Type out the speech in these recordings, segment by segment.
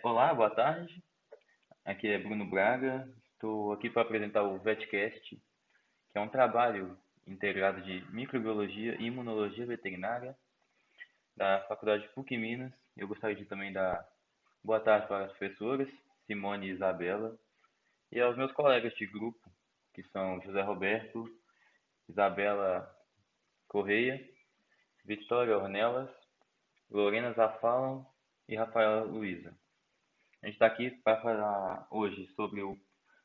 Olá, boa tarde. Aqui é Bruno Braga. Estou aqui para apresentar o VetCast, que é um trabalho integrado de microbiologia e imunologia veterinária da Faculdade PUC Minas. Eu gostaria de também dar boa tarde para as professoras Simone e Isabela e aos meus colegas de grupo, que são José Roberto, Isabela Correia, Vitória Ornelas, Lorena Zafalan e Rafaela Luiza. A gente está aqui para falar hoje sobre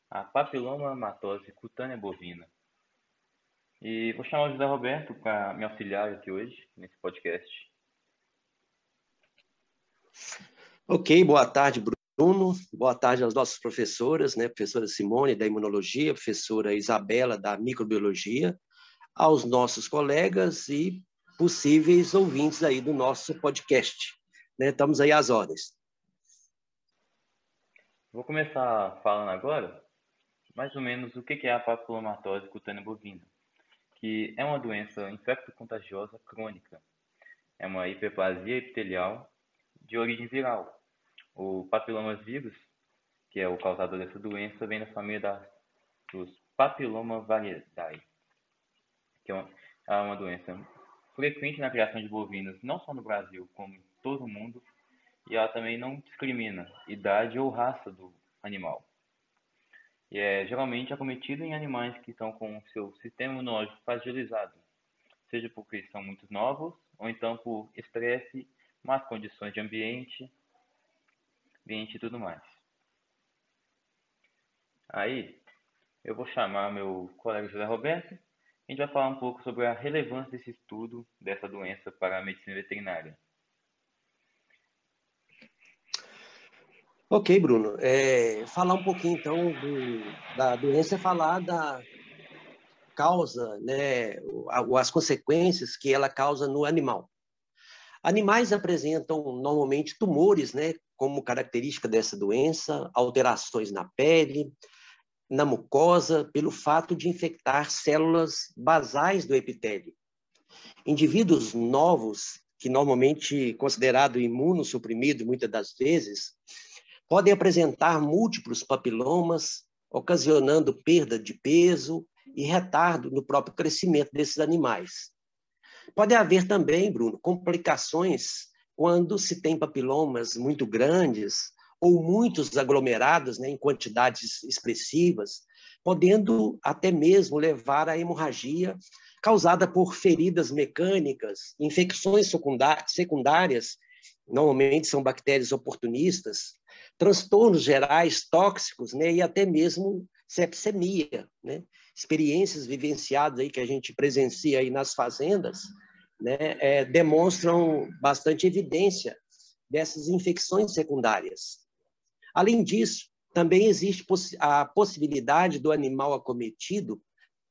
a papilomamatose cutânea bovina. E vou chamar o José Roberto para me auxiliar aqui hoje, nesse podcast. Ok, boa tarde, Bruno. Boa tarde às nossas professoras, Professora Simone, da Imunologia, professora Isabela, da Microbiologia, aos nossos colegas e possíveis ouvintes aí do nosso podcast. Estamos aí às ordens. Vou começar falando agora, mais ou menos, o que é a papilomatose cutânea bovina, que é uma doença infecto-contagiosa crônica. É uma hiperplasia epitelial de origem viral. O papilomavírus, que é o causador dessa doença, vem da família dos Papillomaviridae, que é uma doença frequente na criação de bovinos, não só no Brasil, como em todo o mundo, e ela também não discrimina idade ou raça do animal. E é geralmente acometido em animais que estão com seu sistema imunológico fragilizado, seja porque são muito novos, ou então por estresse, más condições de ambiente e tudo mais. Aí, eu vou chamar meu colega José Roberto. A gente vai falar um pouco sobre a relevância desse estudo dessa doença para a medicina veterinária. Ok, Bruno. Falar um pouquinho, então, da doença é falar da causa, as consequências que ela causa no animal. Animais apresentam normalmente tumores, como característica dessa doença, alterações na pele, na mucosa, pelo fato de infectar células basais do epitélio. Indivíduos novos, que normalmente considerado imunossuprimido muitas das vezes, podem apresentar múltiplos papilomas, ocasionando perda de peso e retardo no próprio crescimento desses animais. Pode haver também, Bruno, complicações quando se tem papilomas muito grandes ou muitos aglomerados, em quantidades expressivas, podendo até mesmo levar à hemorragia causada por feridas mecânicas, infecções secundárias, normalmente são bactérias oportunistas, transtornos gerais tóxicos, e até mesmo sepsemia, experiências vivenciadas aí que a gente presencia aí nas fazendas, demonstram bastante evidência dessas infecções secundárias. Além disso, também existe a possibilidade do animal acometido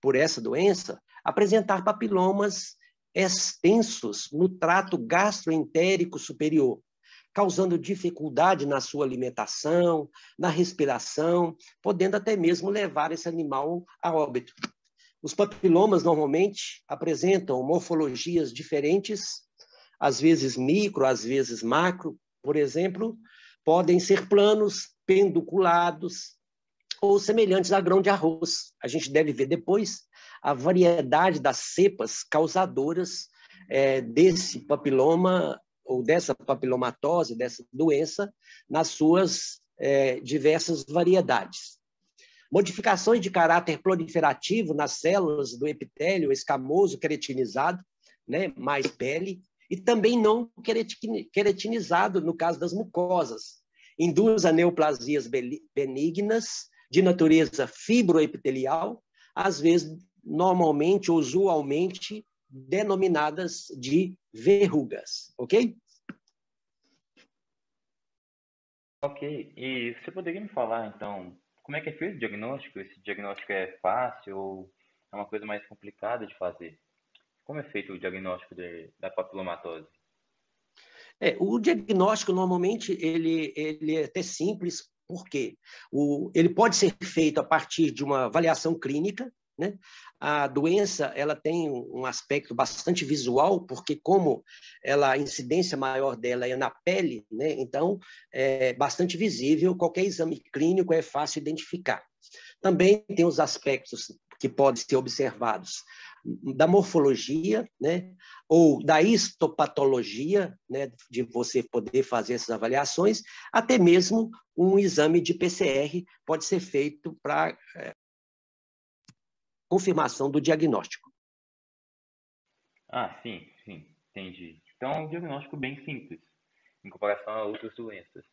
por essa doença apresentar papilomas extensos no trato gastroentérico superior, causando dificuldade na sua alimentação, na respiração, podendo até mesmo levar esse animal a óbito. Os papilomas normalmente apresentam morfologias diferentes, às vezes micro, às vezes macro, por exemplo, podem ser planos, pedunculados ou semelhantes a grão de arroz. A gente deve ver depois a variedade das cepas causadoras desse papiloma ou dessa papilomatose, dessa doença, nas suas diversas variedades. Modificações de caráter proliferativo nas células do epitélio escamoso queratinizado, mais pele, e também não queratinizado, no caso das mucosas. Induz a neoplasias benignas, de natureza fibroepitelial, às vezes, normalmente ou usualmente, denominadas de verrugas, ok? Ok, e você poderia me falar, então, como é que é feito o diagnóstico? Esse diagnóstico é fácil ou é uma coisa mais complicada de fazer? Como é feito o diagnóstico da papilomatose? O diagnóstico, normalmente, ele é até simples, porque ele pode ser feito a partir de uma avaliação clínica, né? A doença ela tem um aspecto bastante visual, porque como a incidência maior dela é na pele, né? Então é bastante visível, qualquer exame clínico é fácil identificar. Também tem os aspectos que podem ser observados da morfologia, né, ou da histopatologia, né, de você poder fazer essas avaliações, até mesmo um exame de PCR pode ser feito para confirmação do diagnóstico. Ah, sim, sim, entendi. Então é um diagnóstico bem simples, em comparação a outras doenças.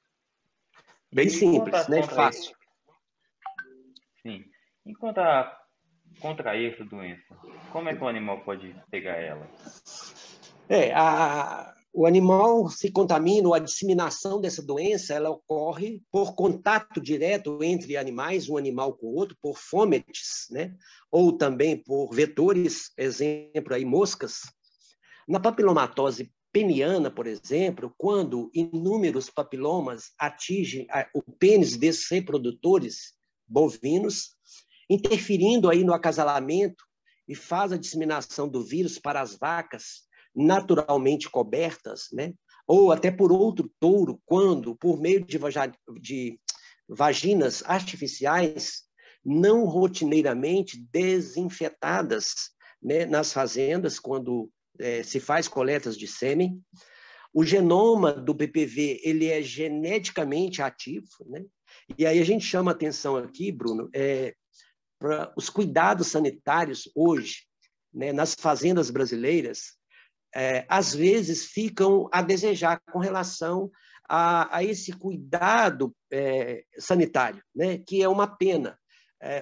Bem E quanto simples, a né, fácil. sim, enquanto a contrair essa doença, como é que o animal pode pegar ela? O animal se contamina, ou a disseminação dessa doença, ela ocorre por contato direto entre animais, um animal com o outro, por fomites, né? Ou também por vetores, exemplo aí, moscas. Na papilomatose peniana, por exemplo, quando inúmeros papilomas atingem o pênis desses reprodutores bovinos, interferindo aí no acasalamento e faz a disseminação do vírus para as vacas naturalmente cobertas, né? Ou até por outro touro, quando, por meio de vaginas artificiais, não rotineiramente desinfetadas, né, nas fazendas, quando se faz coletas de sêmen. O genoma do PPV ele é geneticamente ativo, né? E aí a gente chama atenção aqui, Bruno, para os cuidados sanitários hoje, né, nas fazendas brasileiras, às vezes ficam a desejar com relação a esse cuidado sanitário, né, que é uma pena.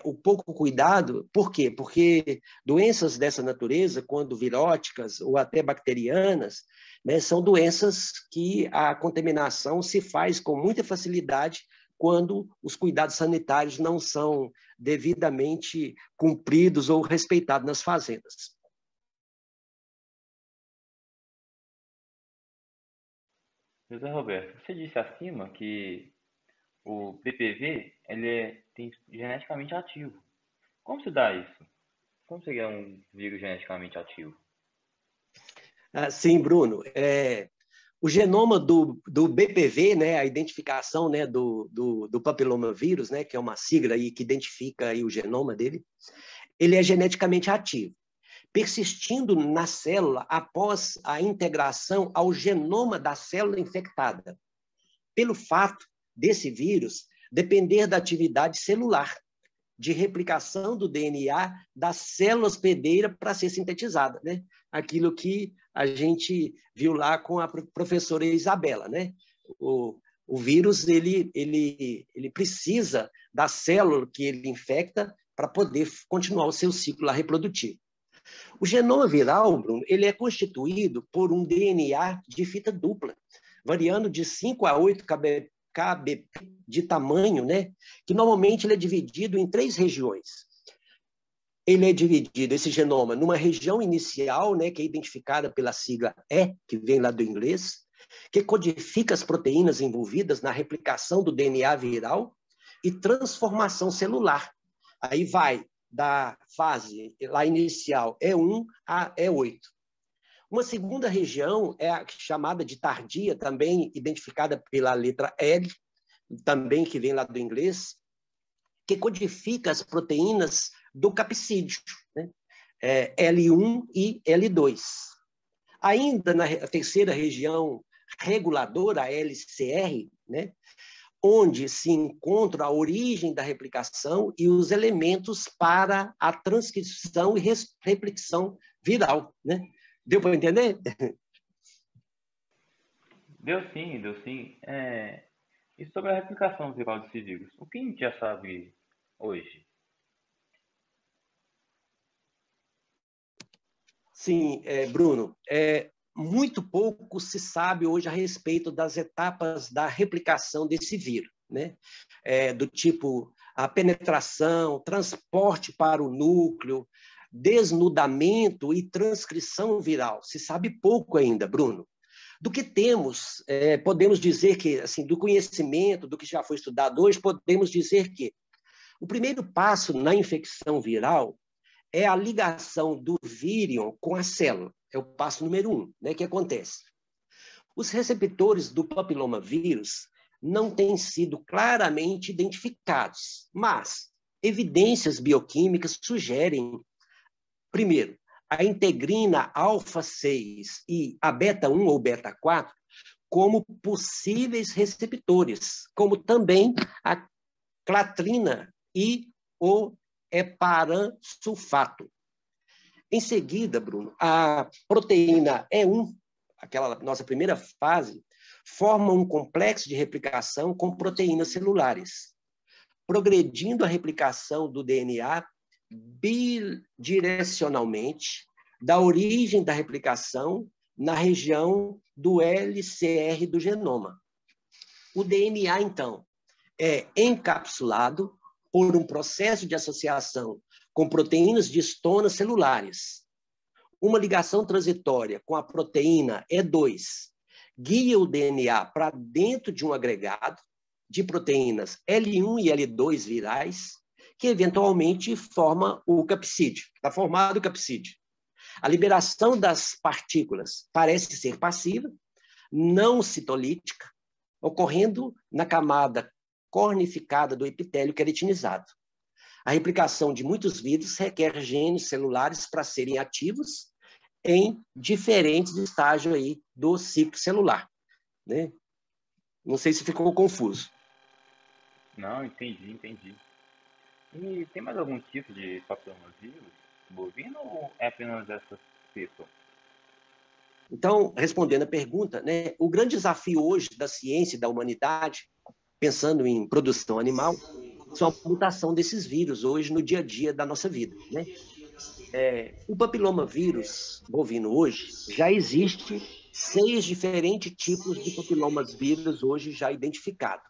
O pouco cuidado, por quê? Porque doenças dessa natureza, quando viróticas ou até bacterianas, né, são doenças que a contaminação se faz com muita facilidade quando os cuidados sanitários não são devidamente cumpridos ou respeitados nas fazendas. José Roberto, você disse acima que o PPV ele é geneticamente ativo. Como se dá isso? Como seria um vírus geneticamente ativo? Sim, Bruno. O genoma do BPV, né, a identificação, né, do papilomavírus, né, que é uma sigla aí que identifica aí o genoma dele, ele é geneticamente ativo, persistindo na célula após a integração ao genoma da célula infectada, pelo fato desse vírus depender da atividade celular, de replicação do DNA da célula hospedeira para ser sintetizada, né? Aquilo que a gente viu lá com a professora Isabela, né? O vírus ele precisa da célula que ele infecta para poder continuar o seu ciclo reprodutivo. O genoma viral, Bruno, ele é constituído por um DNA de fita dupla, variando de 5 a 8 kbp de tamanho, né? Que normalmente ele é dividido em 3 regiões. Ele é dividido, esse genoma, numa região inicial, né, que é identificada pela sigla E, que vem lá do inglês, que codifica as proteínas envolvidas na replicação do DNA viral e transformação celular. Aí vai da fase lá inicial E1 a E8. Uma segunda região é a chamada de tardia, também identificada pela letra L, também que vem lá do inglês, que codifica as proteínas do capsídeo, né? L1 e L2. Ainda na terceira região reguladora, a LCR, né? Onde se encontra a origem da replicação e os elementos para a transcrição e replicação viral, né? Deu para entender? Deu sim, deu sim. E sobre a replicação viral desse vírus, o que a gente já sabe hoje? Sim, Bruno, muito pouco se sabe hoje a respeito das etapas da replicação desse vírus, né? Do tipo a penetração, transporte para o núcleo, desnudamento e transcrição viral. Se sabe pouco ainda, Bruno. Do que temos, podemos dizer que, assim, do conhecimento, do que já foi estudado hoje, podemos dizer que o primeiro passo na infecção viral é a ligação do vírion com a célula. É o passo número 1, né, que acontece. Os receptores do papilomavírus não têm sido claramente identificados, mas evidências bioquímicas sugerem, primeiro, a integrina alfa-6 e a beta-1 ou beta-4 como possíveis receptores, como também a clatrina e o heparansulfato. Em seguida, Bruno, a proteína E1, aquela nossa primeira fase, forma um complexo de replicação com proteínas celulares, progredindo a replicação do DNA bidirecionalmente da origem da replicação na região do LCR do genoma. O DNA, então, é encapsulado por um processo de associação com proteínas de histonas celulares. Uma ligação transitória com a proteína E2 guia o DNA para dentro de um agregado de proteínas L1 e L2 virais, que eventualmente forma o capsídeo. Está formado o capsídeo. A liberação das partículas parece ser passiva, não citolítica, ocorrendo na camada cornificada do epitélio queratinizado. A replicação de muitos vírus requer genes celulares para serem ativos em diferentes estágios aí do ciclo celular, né? Não sei se ficou confuso. Não, entendi. E tem mais algum tipo de papilomavírus bovino ou é apenas essa cepa? Então, respondendo a pergunta, né, o grande desafio hoje da ciência e da humanidade, pensando em produção animal, são a mutação desses vírus hoje no dia a dia da nossa vida, né? O papilomavírus bovino hoje, já existe 6 diferentes tipos de papilomas vírus hoje já identificados.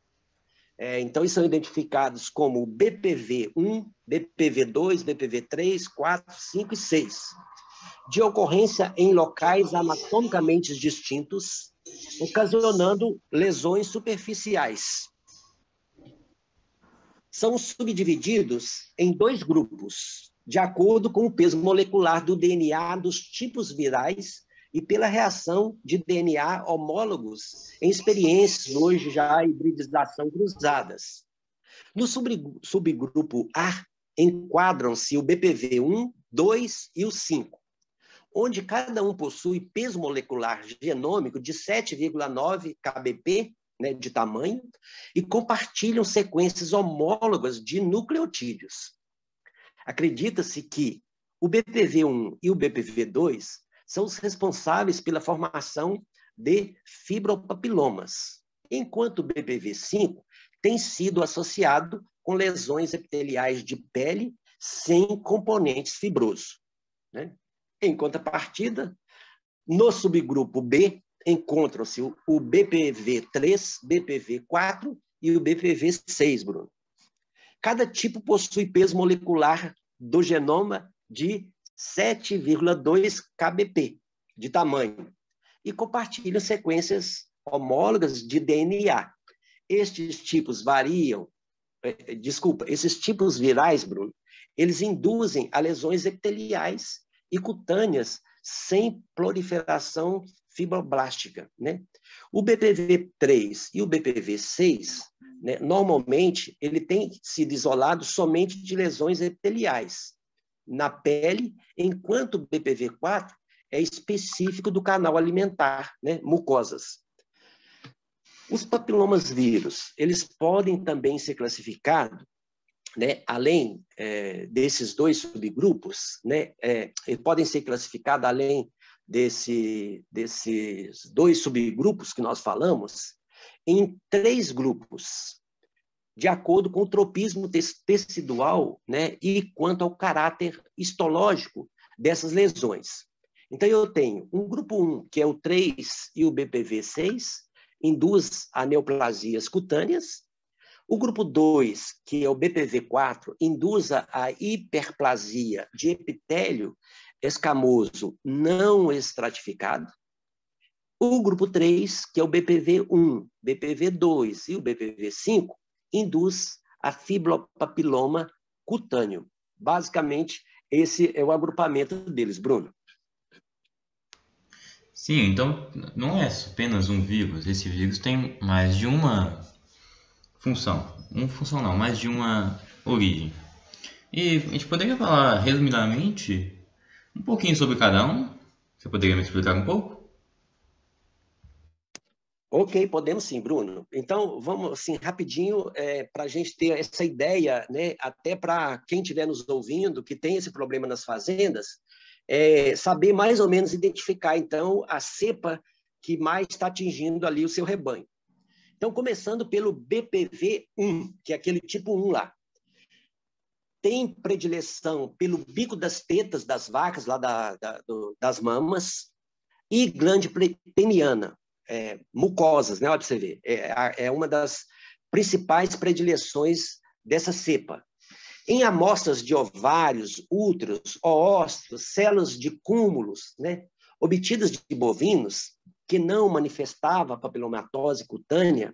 Então, eles são identificados como BPV1, BPV2, BPV3, 4, 5 e 6, de ocorrência em locais anatomicamente distintos, ocasionando lesões superficiais. São subdivididos em 2 grupos, de acordo com o peso molecular do DNA dos tipos virais e pela reação de DNA homólogos em experiências hoje já hibridização cruzadas. No subgrupo A, enquadram-se o BPV1, 2 e o 5, onde cada um possui peso molecular genômico de 7,9 kbp, né, de tamanho, e compartilham sequências homólogas de nucleotídeos. Acredita-se que o BPV1 e o BPV2 são os responsáveis pela formação de fibropapilomas, enquanto o BPV5 tem sido associado com lesões epiteliais de pele sem componentes fibrosos, né? Em contrapartida, no subgrupo B, encontram-se o BPV3, BPV4 e o BPV6, Bruno. Cada tipo possui peso molecular do genoma de 7,2 kbp de tamanho e compartilham sequências homólogas de DNA. Esses tipos esses tipos virais, Bruno, eles induzem a lesões epiteliais e cutâneas sem proliferação fibroblástica, né? O BPV3 e o BPV6, né, normalmente, ele tem sido isolado somente de lesões epiteliais na pele, enquanto o BPV4 é específico do canal alimentar, né, mucosas. Os papilomas vírus, eles podem também ser classificados, né, além desses 2 subgrupos, né, podem ser classificados além desses 2 subgrupos que nós falamos, em 3 grupos, de acordo com o tropismo tecidual, né, e quanto ao caráter histológico dessas lesões. Então, eu tenho um grupo 1, que é o 3 e o BPV6, induz a neoplasias cutâneas. O grupo 2, que é o BPV4, induz a hiperplasia de epitélio escamoso não estratificado. O grupo 3, que é o BPV1, BPV2 e o BPV5, induz a fibropapiloma cutâneo. Basicamente, esse é o agrupamento deles, Bruno. Sim, então não é apenas um vírus. Esse vírus tem mais de uma função. Uma função não, mais de uma origem. E a gente poderia falar resumidamente um pouquinho sobre cada um? Você poderia me explicar um pouco? Ok, podemos sim, Bruno. Então, vamos assim, rapidinho, para a gente ter essa ideia, né, até para quem estiver nos ouvindo, que tem esse problema nas fazendas, saber mais ou menos identificar, então, a cepa que mais está atingindo ali o seu rebanho. Então, começando pelo BPV1, que é aquele tipo 1 lá. Tem predileção pelo bico das tetas das vacas, lá das mamas, e glande peniana, mucosas, né? Olha para você ver. É uma das principais predileções dessa cepa. Em amostras de ovários, úteros, oócitos, células de cúmulos, né, obtidas de bovinos, que não manifestava papilomatose cutânea,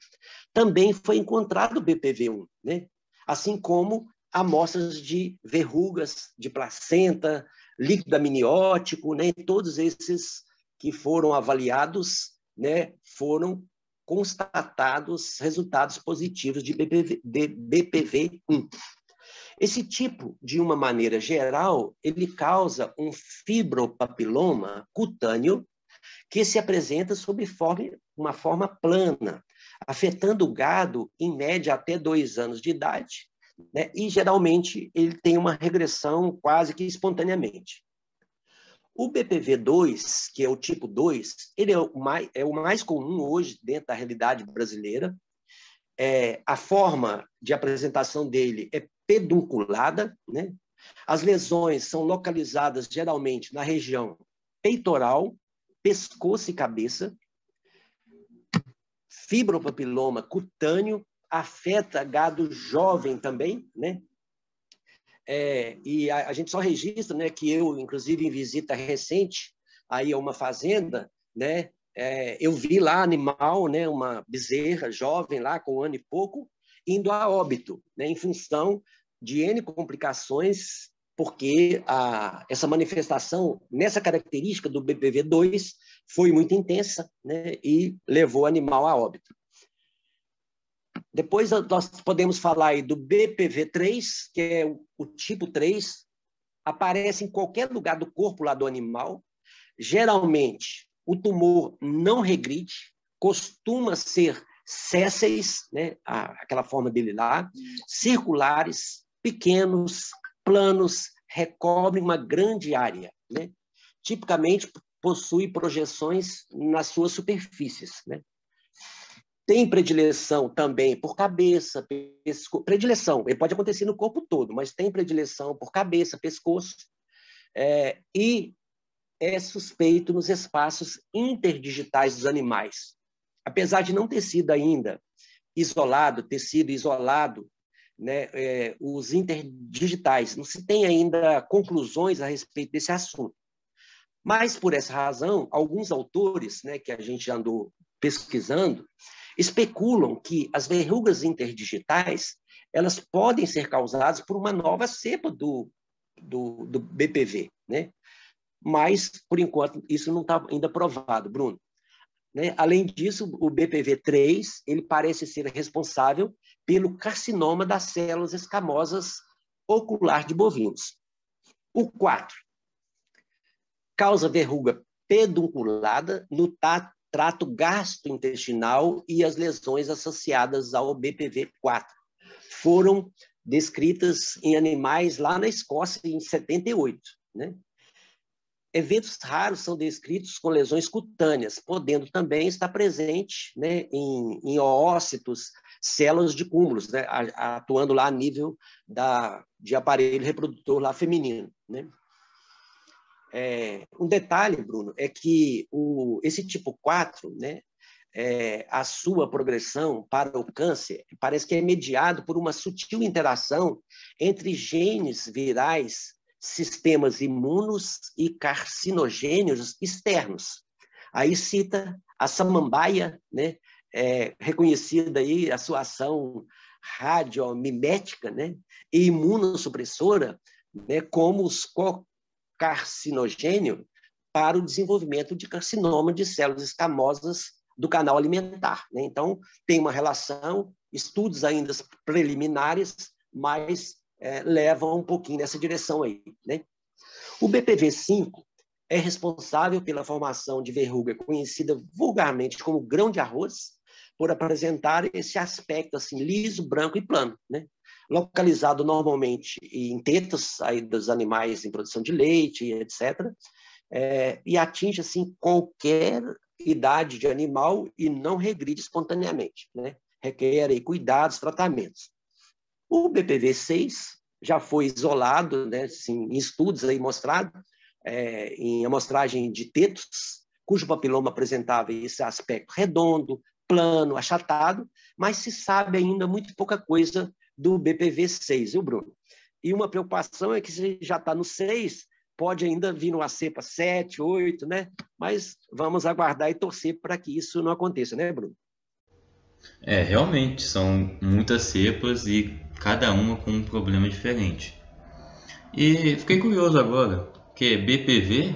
também foi encontrado o BPV1, né? Assim como amostras de verrugas de placenta, líquido amniótico, né? Todos esses que foram avaliados, né, foram constatados resultados positivos de BPV1. Esse tipo, de uma maneira geral, ele causa um fibropapiloma cutâneo que se apresenta sob uma forma plana, afetando o gado em média até 2 anos de idade, né? E geralmente ele tem uma regressão quase que espontaneamente. O BPV2, que é o tipo 2, ele é o mais comum hoje dentro da realidade brasileira. A forma de apresentação dele é pedunculada, né? As lesões são localizadas geralmente na região peitoral, pescoço e cabeça. Fibropapiloma cutâneo afeta gado jovem também, né? E a gente só registra, né, que eu, inclusive, em visita recente aí a uma fazenda, né, eu vi lá animal, né, uma bezerra jovem lá com 1 ano e pouco, indo a óbito, né, em função de N complicações, porque essa manifestação, nessa característica do BPV2, foi muito intensa, né, e levou o animal a óbito. Depois nós podemos falar aí do BPV3, que é o tipo 3, aparece em qualquer lugar do corpo lá do animal. Geralmente, o tumor não regride, costuma ser sésseis, né, aquela forma dele lá, circulares, pequenos, planos, recobrem uma grande área, né? Tipicamente, possui projeções nas suas superfícies, né? Tem predileção também por cabeça, predileção, ele pode acontecer no corpo todo, mas tem predileção por cabeça, pescoço, e é suspeito nos espaços interdigitais dos animais. Apesar de não ter sido ainda isolado, né, os interdigitais, não se tem ainda conclusões a respeito desse assunto. Mas, por essa razão, alguns autores, né, que a gente andou pesquisando, especulam que as verrugas interdigitais elas podem ser causadas por uma nova cepa do BPV, né? Mas, por enquanto, isso não está ainda provado, Bruno. Né? Além disso, o BPV3 ele parece ser responsável pelo carcinoma das células escamosas ocular de bovinos. O 4 causa verruga pedunculada no trato gastrointestinal e as lesões associadas ao BPV4 foram descritas em animais lá na Escócia em 78, né? Eventos raros são descritos com lesões cutâneas, podendo também estar presente, né, em oócitos, células de cúmulos, né, atuando lá a nível de aparelho reprodutor lá feminino, né? Um detalhe, Bruno, é que esse tipo 4, né, a sua progressão para o câncer parece que é mediado por uma sutil interação entre genes virais, sistemas imunos e carcinogênios externos. Aí cita a samambaia, né, reconhecida aí a sua ação radiomimética, né, e imunossupressora né, como os cocarcinogênios para o desenvolvimento de carcinoma de células escamosas do canal alimentar, né? Então, tem uma relação, estudos ainda preliminares, mas levam um pouquinho nessa direção aí, né? O BPV5 é responsável pela formação de verruga conhecida vulgarmente como grão de arroz, por apresentar esse aspecto assim liso, branco e plano, né? Localizado normalmente em tetas aí dos animais em produção de leite, etc. E atinge assim qualquer idade de animal e não regride espontaneamente, né? Requer aí cuidados, tratamentos. O BPV6 já foi isolado, né, assim, em estudos aí mostrado, em amostragem de tetos, cujo papiloma apresentava esse aspecto redondo, plano, achatado, mas se sabe ainda muito pouca coisa do BPV6, viu, Bruno? E uma preocupação é que se já está no 6, pode ainda vir uma cepa 7, 8, né? Mas vamos aguardar e torcer para que isso não aconteça, né, Bruno? Realmente, são muitas cepas e cada uma com um problema diferente. E fiquei curioso agora, que BPV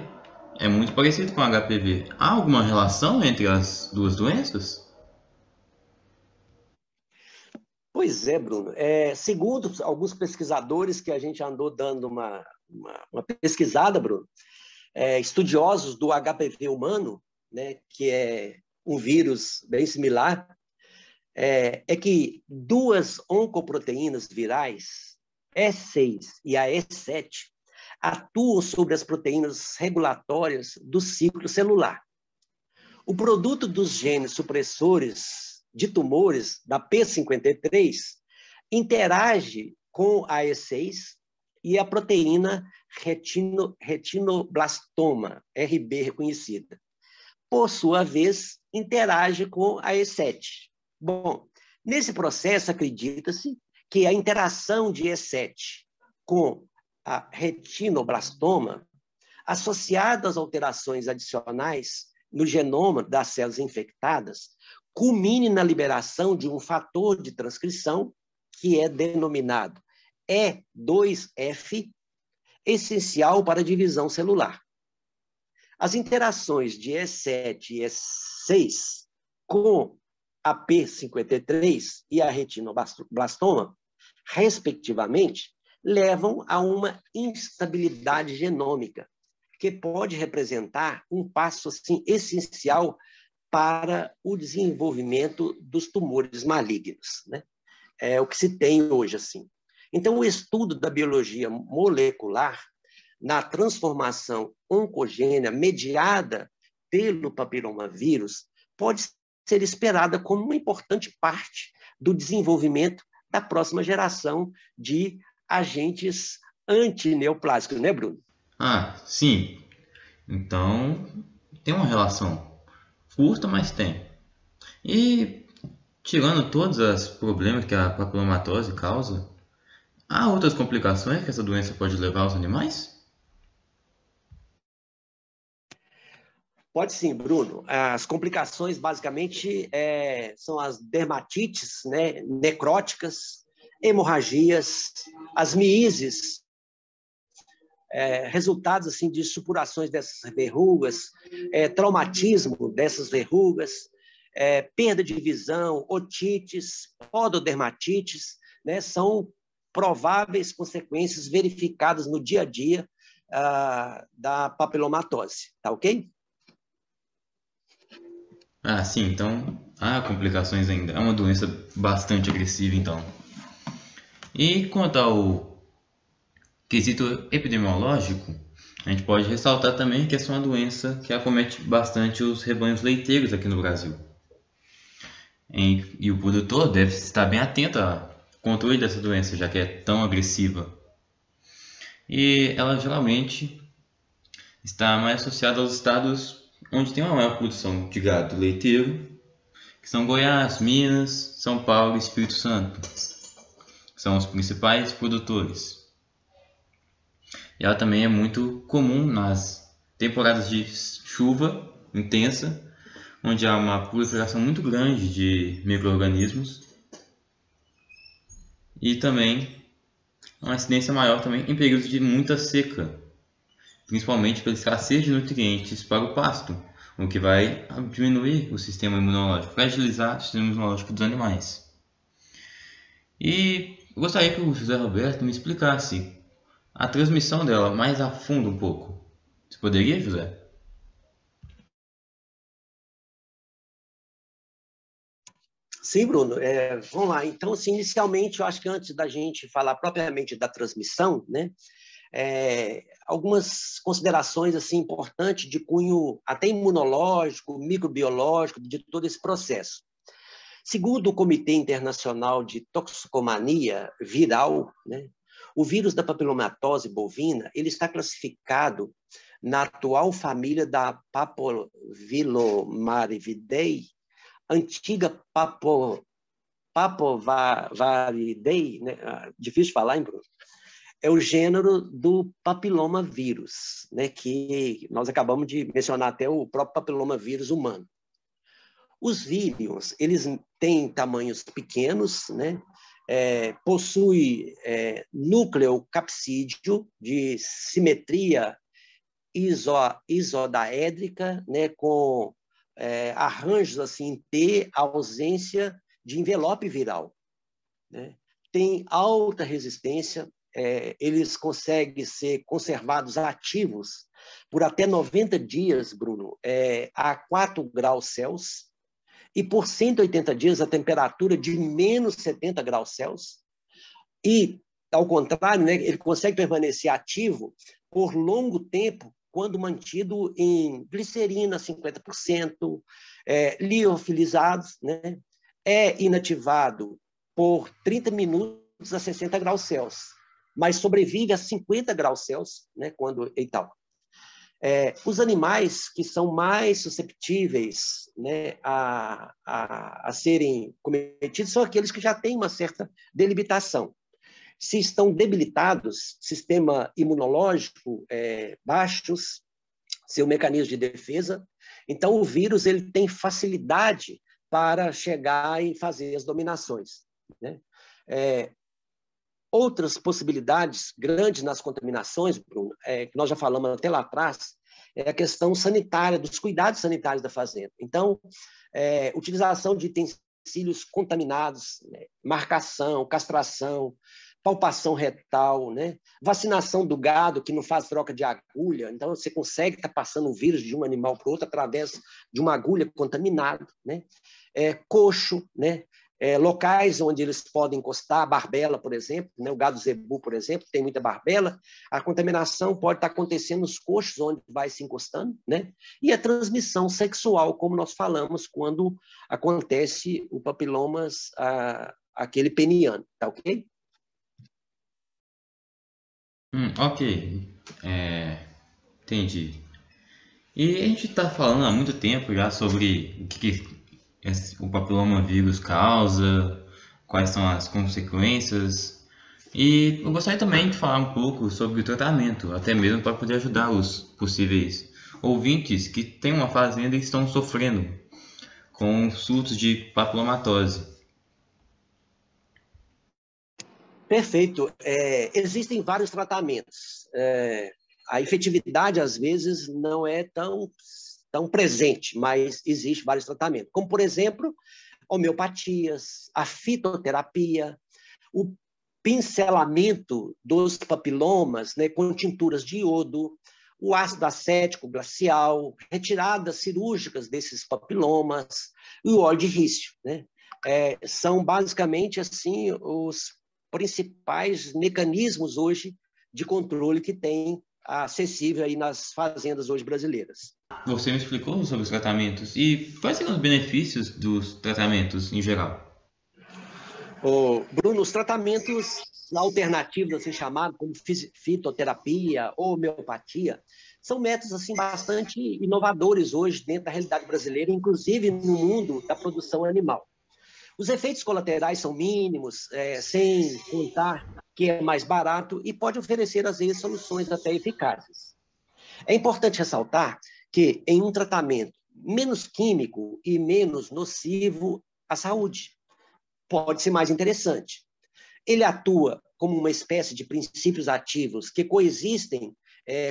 é muito parecido com HPV. Há alguma relação entre as duas doenças? Pois é, Bruno. Segundo alguns pesquisadores que a gente andou dando uma pesquisada, Bruno, estudiosos do HPV humano, né, que é um vírus bem similar, que duas oncoproteínas virais, E6 e a E7, atuam sobre as proteínas regulatórias do ciclo celular. O produto dos genes supressores de tumores da P53 interage com a E6 e a proteína retinoblastoma, RB reconhecida. Por sua vez, interage com a E7. Bom, nesse processo, acredita-se que a interação de E7 com a retinoblastoma, associada às alterações adicionais no genoma das células infectadas, culmine na liberação de um fator de transcrição que é denominado E2F, essencial para a divisão celular. As interações de E7 e E6 com a P53 e a retinoblastoma, respectivamente, levam a uma instabilidade genômica, que pode representar um passo assim, essencial para o desenvolvimento dos tumores malignos, né? É o que se tem hoje, assim. Então, o estudo da biologia molecular na transformação oncogênea mediada pelo papilomavírus pode ser esperada como uma importante parte do desenvolvimento da próxima geração de agentes antineoplásicos, né, Bruno? Ah, sim. Então, tem uma relação curta, mas tem. E tirando todos os problemas que a papilomatose causa, há outras complicações que essa doença pode levar aos animais? Pode sim, Bruno. As complicações, basicamente, são as dermatites, né, necróticas, hemorragias, as miíses, resultados assim, de supurações dessas verrugas, traumatismo dessas verrugas, perda de visão, otites, pododermatites, né, são prováveis consequências verificadas no dia a dia da papilomatose, tá ok? Ah, sim, então há complicações ainda. É uma doença bastante agressiva, então. E quanto ao quesito epidemiológico, a gente pode ressaltar também que essa é uma doença que acomete bastante os rebanhos leiteiros aqui no Brasil. E o produtor deve estar bem atento ao controle dessa doença, já que é tão agressiva. E ela geralmente está mais associada aos estados onde tem uma maior produção de gado leiteiro, que são Goiás, Minas, São Paulo e Espírito Santo. São os principais produtores. E ela também é muito comum nas temporadas de chuva intensa, onde há uma proliferação muito grande de micro-organismos. E também uma incidência maior também em períodos de muita seca, principalmente pela escassez de nutrientes para o pasto, o que vai diminuir o sistema imunológico, fragilizar o sistema imunológico dos animais. E eu gostaria que o José Roberto me explicasse a transmissão dela mais a fundo um pouco. Você poderia, José? Sim, Bruno. Vamos lá. Então, assim, inicialmente, eu acho que antes da gente falar propriamente da transmissão, né, algumas considerações assim importantes de cunho até imunológico, microbiológico, de todo esse processo. Segundo o Comitê Internacional de Toxicomania Viral, né, o vírus da papilomatose bovina ele está classificado na atual família da Papovillomariidae, antiga Papovaridae, né? Difícil de falar, hein, Bruno? É o gênero do papilomavírus, né? Que nós acabamos de mencionar até o próprio papilomavírus humano. Os vírions, eles têm tamanhos pequenos, né? Possui núcleo capsídeo de simetria isodaédrica, né? Com arranjos assim em T, ausência de envelope viral, né? Tem alta resistência, eles conseguem ser conservados ativos por até 90 dias, Bruno, a 4 graus Celsius, e por 180 dias a temperatura de menos 70 graus Celsius, e, ao contrário, né, ele consegue permanecer ativo por longo tempo quando mantido em glicerina 50%, liofilizados, né, é inativado por 30 minutos a 60 graus Celsius, mas sobrevive a 50 graus Celsius, né, quando e tal. Os animais que são mais susceptíveis, né, a serem cometidos são aqueles que já têm uma certa delimitação. Se estão debilitados, sistema imunológico baixos, seu mecanismo de defesa, então o vírus ele tem facilidade para chegar e fazer as dominações, né? Outras possibilidades grandes nas contaminações, Bruno, que nós já falamos até lá atrás, é a questão sanitária, dos cuidados sanitários da fazenda. Então, utilização de utensílios contaminados, né, marcação, castração, palpação retal, né, vacinação do gado, que não faz troca de agulha, então você consegue estar passando o vírus de um animal para o outro através de uma agulha contaminada, né, coxo, né, locais onde eles podem encostar, a barbela, por exemplo, né? O gado zebu, por exemplo, tem muita barbela, a contaminação pode estar acontecendo nos coxos onde vai se encostando, né? E a transmissão sexual, como nós falamos, quando acontece o papilomas, aquele peniano, tá ok? Ok, entendi. E a gente está falando há muito tempo já sobre o que o papilomavírus causa, quais são as consequências. E eu gostaria também de falar um pouco sobre o tratamento, até mesmo para poder ajudar os possíveis ouvintes que têm uma fazenda e estão sofrendo com surtos de papilomatose. Perfeito. Existem vários tratamentos. A efetividade, às vezes, não é tão presente, mas existe vários tratamentos. Como, por exemplo, homeopatias, a fitoterapia, o pincelamento dos papilomas, né, com tinturas de iodo, o ácido acético glacial, retiradas cirúrgicas desses papilomas e o óleo de ríceo, né? São basicamente assim os principais mecanismos hoje de controle que tem acessível aí nas fazendas hoje brasileiras. Você me explicou sobre os tratamentos e quais são os benefícios dos tratamentos em geral? Bruno, os tratamentos alternativos, assim chamados, como fitoterapia, homeopatia, são métodos assim bastante inovadores hoje dentro da realidade brasileira, inclusive no mundo da produção animal. Os efeitos colaterais são mínimos, sem contar que é mais barato e pode oferecer, às vezes, soluções até eficazes. É importante ressaltar que, em um tratamento menos químico e menos nocivo à saúde, pode ser mais interessante. Ele atua como uma espécie de princípios ativos que coexistem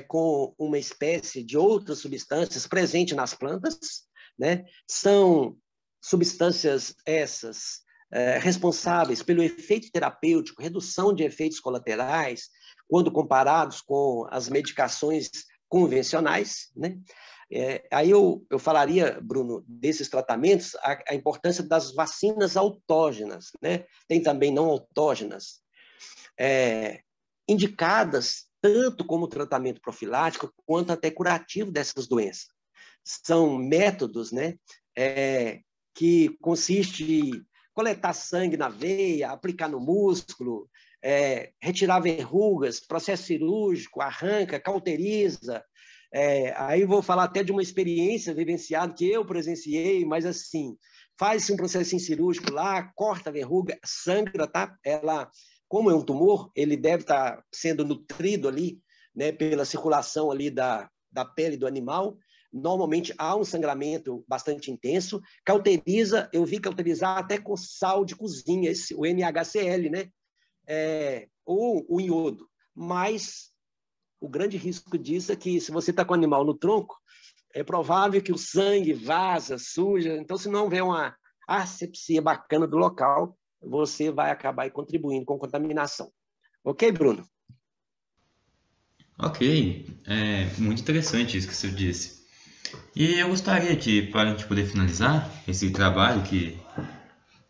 com uma espécie de outras substâncias presentes nas plantas, né? São substâncias essas responsáveis pelo efeito terapêutico, redução de efeitos colaterais, quando comparados com as medicações convencionais, né? Aí eu falaria, Bruno, desses tratamentos, a importância das vacinas autógenas, né? Tem também não autógenas, indicadas tanto como tratamento profilático quanto até curativo dessas doenças. São métodos, né, que consiste em coletar sangue na veia, aplicar no músculo, retirar verrugas, processo cirúrgico, arranca, cauteriza. Aí vou falar até de uma experiência vivenciada que eu presenciei, mas assim, faz-se um processinho cirúrgico lá, corta a verruga, sangra, tá? Ela, como é um tumor, ele deve estar sendo nutrido ali, né, pela circulação ali da pele do animal. Normalmente há um sangramento bastante intenso. Cauteriza, eu vi cauterizar até com sal de cozinha, o NaHCl, né? Ou o iodo. Mas o grande risco disso é que, se você está com o animal no tronco, é provável que o sangue vaza, suja. Então, se não houver uma asepsia bacana do local, você vai acabar contribuindo com contaminação. Ok, Bruno? Ok, é muito interessante isso que você disse. E eu gostaria de, para a gente poder finalizar esse trabalho que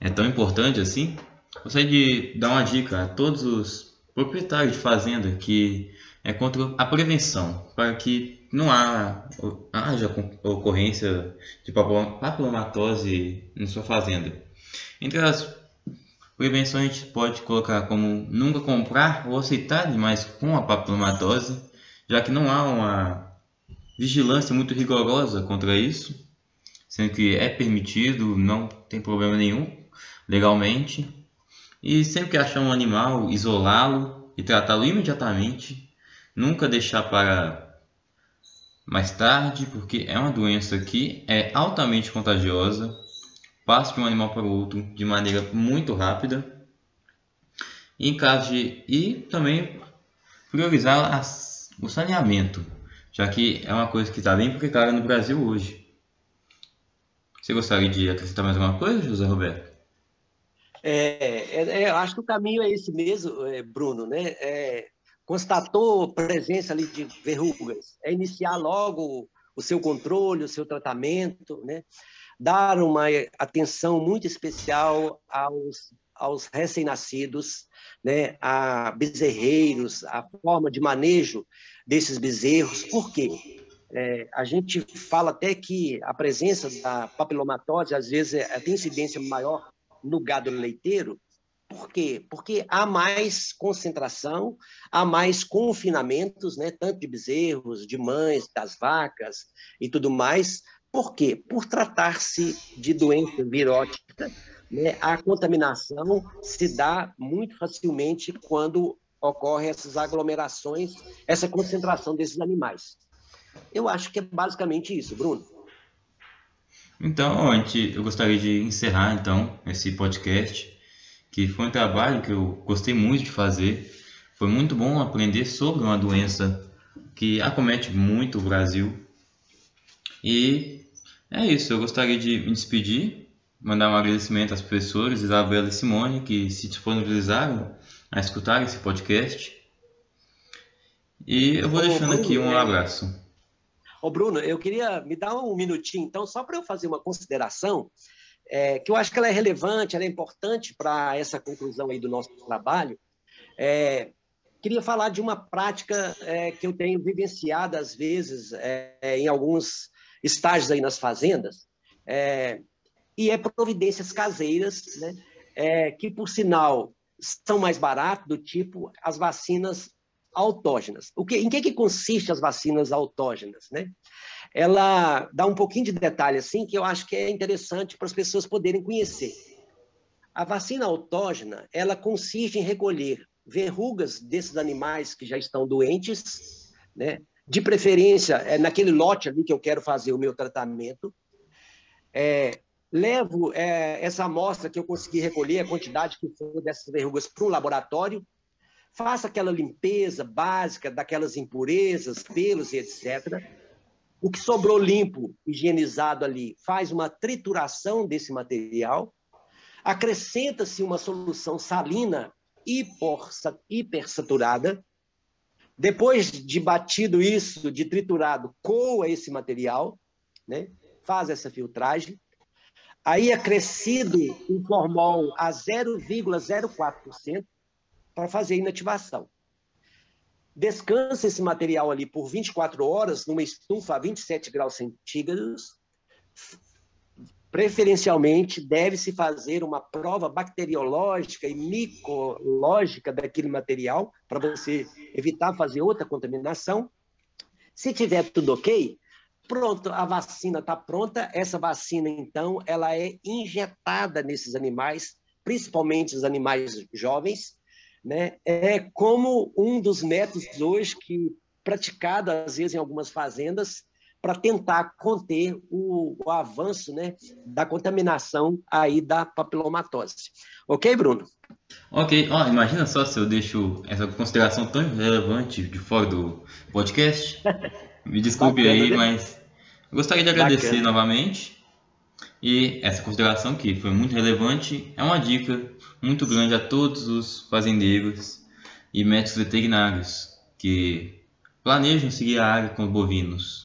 é tão importante assim, gostaria de dar uma dica a todos os proprietários de fazenda que é contra a prevenção, para que não haja ocorrência de papilomatose em sua fazenda. Entre as prevenções, a gente pode colocar como nunca comprar ou aceitar animais com a papilomatose, já que não há uma vigilância muito rigorosa contra isso, sendo que é permitido, não tem problema nenhum legalmente. E sempre que achar um animal, isolá-lo e tratá-lo imediatamente, nunca deixar para mais tarde, porque é uma doença que é altamente contagiosa, passa de um animal para o outro de maneira muito rápida. E também priorizar o saneamento, já que é uma coisa que está bem precária no Brasil hoje. Você gostaria de acrescentar mais alguma coisa, José Roberto? Eu acho que o caminho é esse mesmo, Bruno, né? Constatou presença ali de verrugas, iniciar logo o seu controle, o seu tratamento, né? Dar uma atenção muito especial aos recém-nascidos, né? A bezerreiros, a forma de manejo desses bezerros. Por quê? A gente fala até que a presença da papilomatose, às vezes, tem incidência maior no gado leiteiro. Por quê? Porque há mais concentração, há mais confinamentos, né? Tanto de bezerros, de mães, das vacas e tudo mais. Por quê? Por tratar-se de doença virótica, né? A contaminação se dá muito facilmente quando ocorrem essas aglomerações, essa concentração desses animais. Eu acho que é basicamente isso, Bruno. Então, eu gostaria de encerrar então esse podcast, que foi um trabalho que eu gostei muito de fazer. Foi muito bom aprender sobre uma doença que acomete muito o Brasil. E é isso, eu gostaria de me despedir, mandar um agradecimento às professores Isabela e Simone que se disponibilizaram a escutar esse podcast. E eu vou deixando aqui um abraço. Bruno, eu queria me dar um minutinho, então, só para eu fazer uma consideração, que eu acho que ela é relevante, ela é importante para essa conclusão aí do nosso trabalho. Queria falar de uma prática que eu tenho vivenciado, às vezes, em alguns estágios aí nas fazendas, e providências caseiras, né, que, por sinal, são mais baratas, do tipo as vacinas autógenas. Em que consiste as vacinas autógenas, né? Ela dá um pouquinho de detalhe assim que eu acho que é interessante para as pessoas poderem conhecer. A vacina autógena, ela consiste em recolher verrugas desses animais que já estão doentes, né? De preferência, naquele lote ali que eu quero fazer o meu tratamento. Levo essa amostra que eu consegui recolher, a quantidade que for dessas verrugas, para um laboratório. faça aquela limpeza básica daquelas impurezas, pelos e etc. O que sobrou limpo, higienizado ali, faz uma trituração desse material, acrescenta-se uma solução salina hipersaturada. Depois de batido isso, de triturado, coa esse material, né? Faz essa filtragem. Aí acrescido um formol a 0,04% para fazer a inativação. Descansa esse material ali por 24 horas numa estufa a 27 graus centígrados. Preferencialmente, deve-se fazer uma prova bacteriológica e micológica daquele material para você evitar fazer outra contaminação. Se tiver tudo ok, pronto, a vacina está pronta. Essa vacina, então, ela é injetada nesses animais, principalmente os animais jovens, né? É como um dos métodos hoje que praticado, às vezes, em algumas fazendas, para tentar conter o avanço, né, da contaminação aí da papilomatose. Ok, Bruno? Ok, ó, imagina só se eu deixo essa consideração tão relevante de fora do podcast. Me desculpe Bacana, aí, né? mas eu gostaria de agradecer Bacana. novamente. E essa consideração, que foi muito relevante, é uma dica muito grande a todos os fazendeiros e médicos veterinários que planejam seguir a área com os bovinos.